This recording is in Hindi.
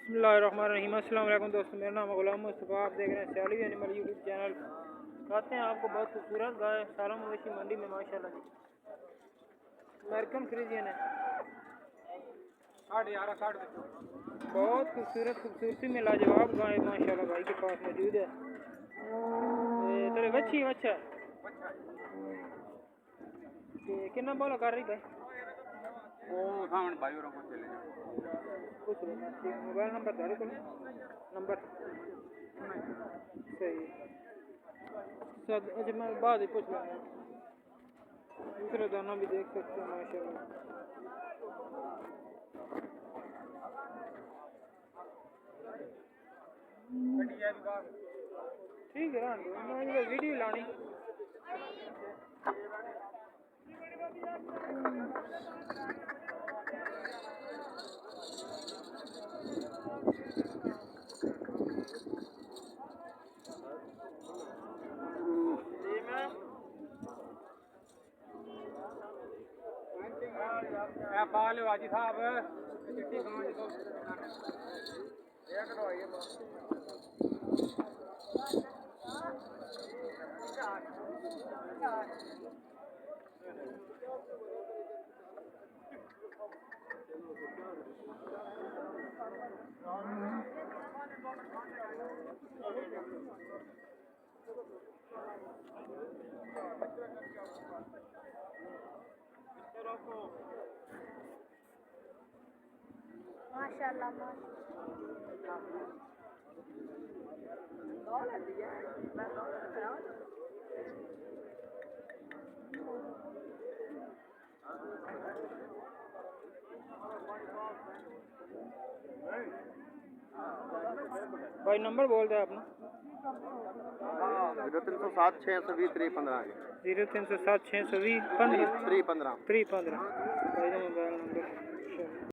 बिस्मिल्लाहिर्रहमानिर्रहीम। अस्सलाम वालेकुम दोस्तों, मेरा नाम गुलाम मुस्तफ़ा। आप देख रहे हैं सियाली एनिमल यूट्यूब चैनल। कहते हैं आपको बहुत खूबसूरत गाय सालों मवेशी मंडी में माशाल्लाह जी अमेरिकन फ्रीजियन है। बहुत खूबसूरती में लाजवाब गाय माशाल्लाह भाई के पास मौजूद है। तेरे बच्ची अच्छा कितना बोला कर रही भाई? कुछ मोबाइल नंबर तारे को नंबर सही अच्छा मैं बाद ही पूछ लूँगा। दूसरा दाना भी देख सकते हैं माशाल्लाह। ठीक है मैं वीडियो लानी पाल वाजी साहब माशाल्लाह भाई नंबर बोल दे अपना 0307 620 315 0307 620 15 315 भाई का मोबाइल नंबर